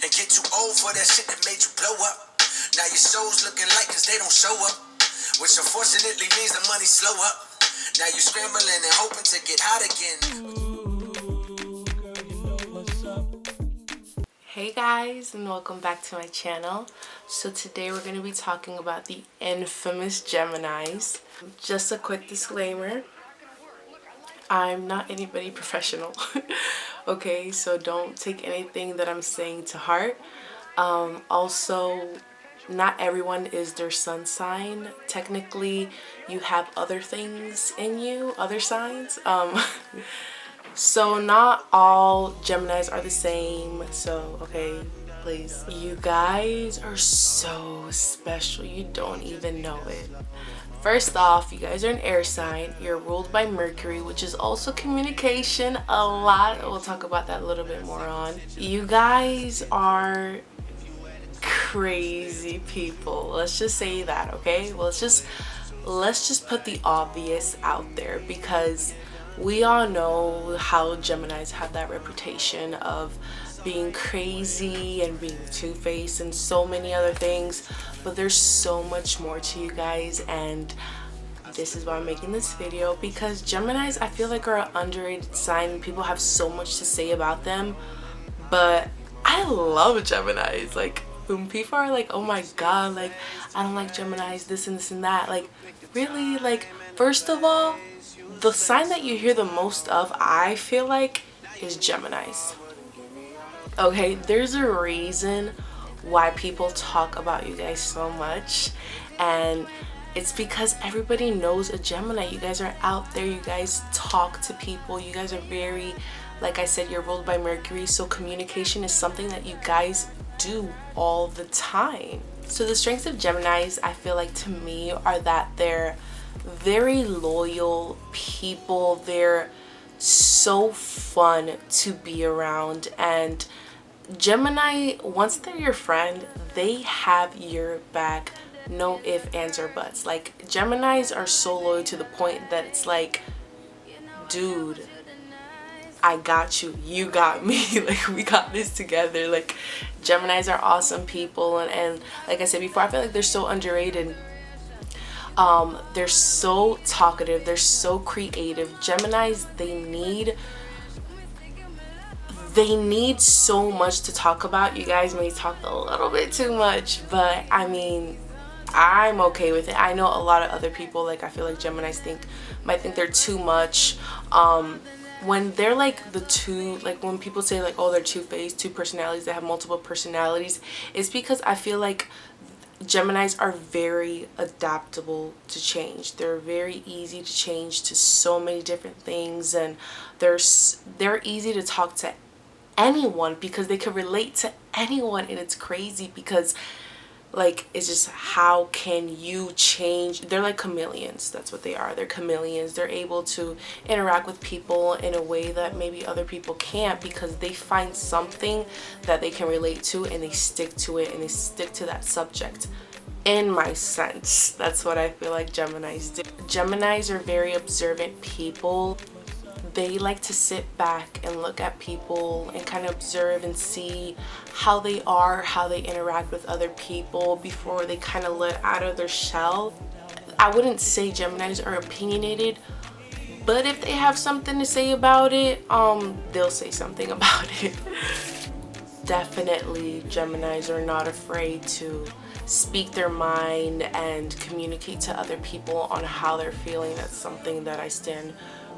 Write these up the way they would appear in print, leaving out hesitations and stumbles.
and get too old for that shit that made you blow up. Now your show's looking like cause they don't show up, which unfortunately means the money slow up. Now you scrambling and hoping to get hot again. Hey guys, and welcome back to my channel. So today we're going to be talking about the infamous Geminis. Just a quick disclaimer, I'm not anybody professional. Okay, so don't take anything that I'm saying to heart. Also, not everyone is their sun sign. Technically, you have other things in you, other signs. So not all Geminis are the same. So, okay, please. You guys are so special. You don't even know it. First off, you guys are an air sign. You're ruled by Mercury, which is also communication a lot. We'll talk about that a little bit more on. You guys are crazy people. Let's just say that, okay? Well, let's just put the obvious out there, because we all know how Geminis have that reputation of being crazy and being two-faced and so many other things, but there's so much more to you guys, and this is why I'm making this video, because Geminis, I feel like, are an underrated sign. People have so much to say about them, but I love Geminis. Like, when people are like, oh my god, like, I don't like Geminis, this and this and that, like, really? Like, first of all, the sign that you hear the most of, I feel like, is Geminis. Okay, there's a reason why people talk about you guys so much, and it's because everybody knows a Gemini. You guys are out there, you guys talk to people, you guys are very, like I said, you're ruled by Mercury, so communication is something that you guys do all the time. So the strengths of Geminis, I feel like, to me, are that they're very loyal people. They're so fun to be around, and Gemini, once they're your friend, they have your back, no ifs, ands, or buts. Like, Geminis are so loyal to the point that it's like, dude, I got you, you got me, like, we got this together. Like, Geminis are awesome people, and like I said before, I feel like they're so underrated. They're so talkative, they're so creative. Geminis, they need so much to talk about. You guys may talk a little bit too much, but I mean, I'm okay with it. I know a lot of other people, like, I feel like Geminis might think they're too much. When they're like the two, like when people say like, oh, they're two-faced, two personalities, they have multiple personalities, it's because I feel like Geminis are very adaptable to change. They're very easy to change to so many different things, and they're easy to talk to anyone because they can relate to anyone, and it's crazy because, like, it's just, how can you change? They're like chameleons. That's what they are. They're chameleons. They're able to interact with people in a way that maybe other people can't, because they find something that they can relate to and they stick to it, and they stick to that subject. In my sense, that's what I feel like Geminis do. Geminis are very observant people. They like to sit back and look at people and kind of observe and see how they are, how they interact with other people before they kind of let out of their shell. I wouldn't say Geminis are opinionated, but if they have something to say about it, they'll say something about it. Definitely, Geminis are not afraid to speak their mind and communicate to other people on how they're feeling. That's something that I stand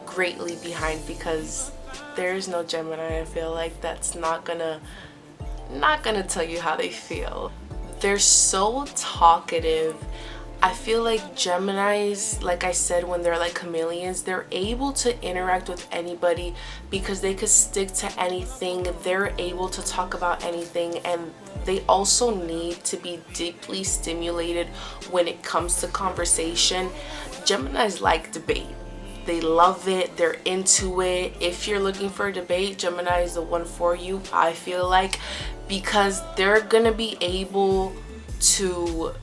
greatly behind, because there's no Gemini, I feel like, that's not gonna tell you how they feel. They're so talkative. I feel like Geminis, like I said, when they're like chameleons, they're able to interact with anybody because they could stick to anything. They're able to talk about anything, and they also need to be deeply stimulated when it comes to conversation. Geminis like debate. They love it. They're into it. If you're looking for a debate, Gemini is the one for you, I feel like, because they're gonna be able to,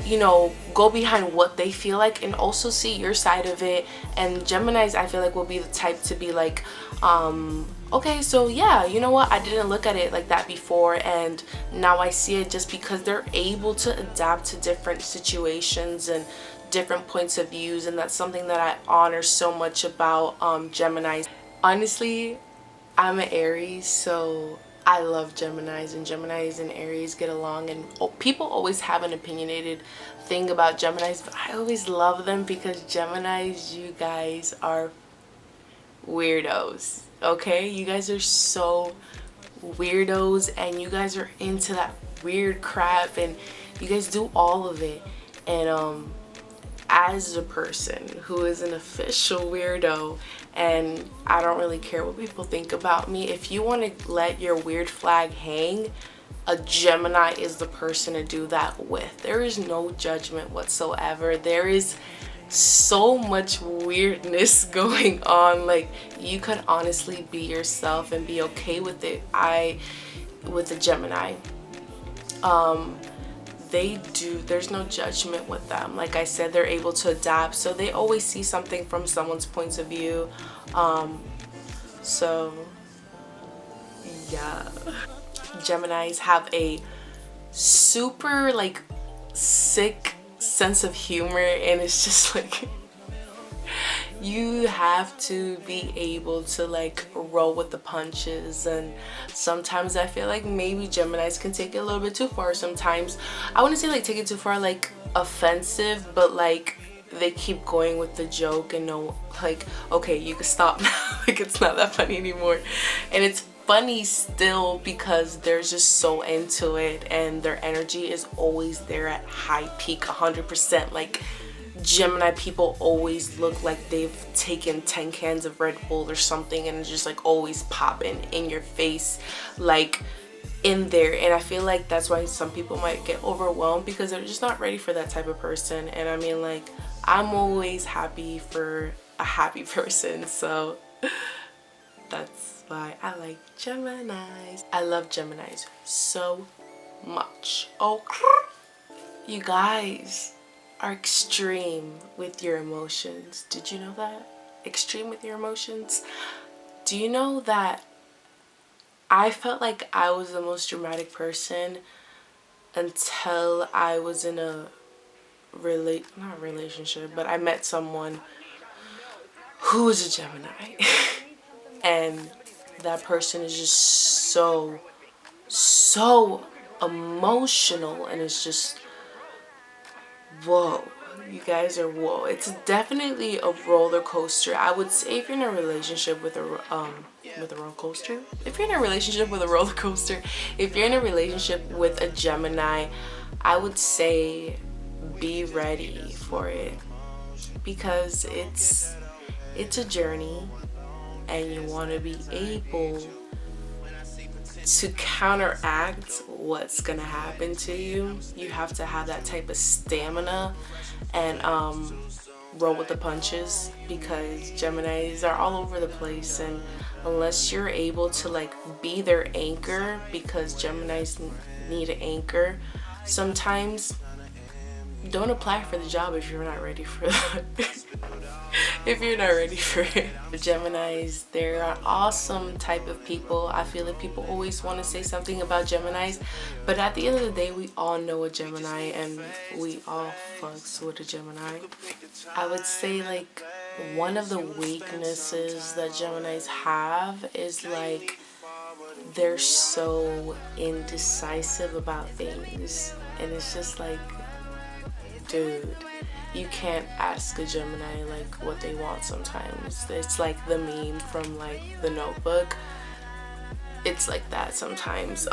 you know, go behind what they feel like and also see your side of it. And Geminis, I feel like, will be the type to be like, okay, so yeah, you know what, I didn't look at it like that before, and now I see it just because they're able to adapt to different situations and different points of views, and that's something that I honor so much about Geminis. Honestly, I'm an Aries, so I love Geminis, and Geminis and Aries get along, and people always have an opinionated thing about Geminis, but I always love them because Geminis, you guys are weirdos, okay? You guys are so weirdos, and you guys are into that weird crap, and you guys do all of it. And as a person who is an official weirdo, and I don't really care what people think about me, if you want to let your weird flag hang, a Gemini is the person to do that with. There is no judgment whatsoever. There is so much weirdness going on. Like, you could honestly be yourself and be okay with it. With a Gemini, there's no judgment with them. Like I said, they're able to adapt, so they always see something from someone's point of view. So yeah, Geminis have a super like sick sense of humor, and it's just like you have to be able to like roll with the punches. And sometimes I feel like maybe Geminis can take it a little bit too far sometimes. I wouldn't say like take it too far like offensive, but like they keep going with the joke and no, like, okay, you can stop now. Like, it's not that funny anymore. And it's funny still because they're just so into it, and their energy is always there at high peak 100%. Like, Gemini people always look like they've taken 10 cans of Red Bull or something, and just like always popping in your face, like in there. And I feel like that's why some people might get overwhelmed, because they're just not ready for that type of person. And I mean, like, I'm always happy for a happy person, so that's why I like Geminis. I love Geminis so much. Oh, you guys are extreme with your emotions. Did you know that? Extreme with your emotions. Do you know that I felt like I was the most dramatic person until I was in a not relationship, but I met someone who was a Gemini. And that person is just so emotional, and it's just whoa. You guys are whoa. It's definitely a roller coaster. I would say if you're in a relationship with a roller coaster, if you're in a relationship with a roller coaster, if you're in a relationship with a Gemini, I would say be ready for it, because it's a journey, and you want to be able to counteract what's gonna happen to you. You have to have that type of stamina and roll with the punches, because Geminis are all over the place, and unless you're able to like be their anchor, because Geminis need an anchor sometimes, don't apply for the job if you're not ready for that. If you're not ready for it. The Geminis, they're an awesome type of people. I feel like people always want to say something about Geminis, but at the end of the day, we all know a Gemini, and we all fucks with a Gemini. I would say like one of the weaknesses that Geminis have is like they're so indecisive about things, and it's just like, dude, you can't ask a Gemini like what they want sometimes. It's like the meme from like The Notebook. It's like that sometimes.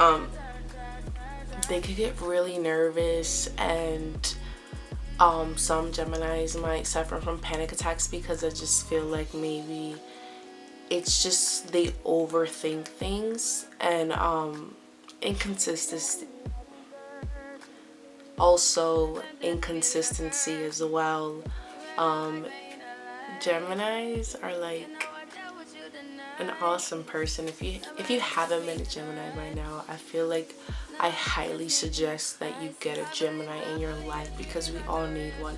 They could get really nervous, and some Geminis might suffer from panic attacks, because I just feel like maybe it's just they overthink things, and inconsistency. Also inconsistency as well. Geminis are like an awesome person. If you haven't met a Gemini by now, I feel like I highly suggest that you get a Gemini in your life, because we all need one.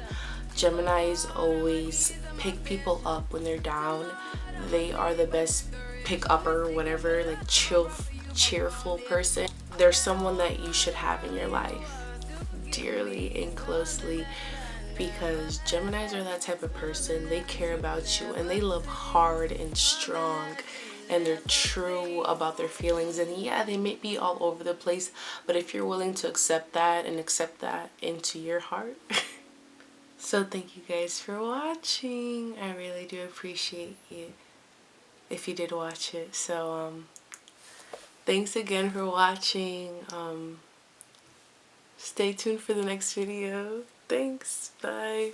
Geminis always pick people up when they're down. They are the best pick up or whatever, like cheerful person. They're someone that you should have in your life dearly and closely, because Geminis are that type of person. They care about you and they love hard and strong, and they're true about their feelings. And yeah, they may be all over the place, but if you're willing to accept that and accept that into your heart. So thank you guys for watching. I really do appreciate you if you did watch it. So thanks again for watching. Stay tuned for the next video. Thanks. Bye.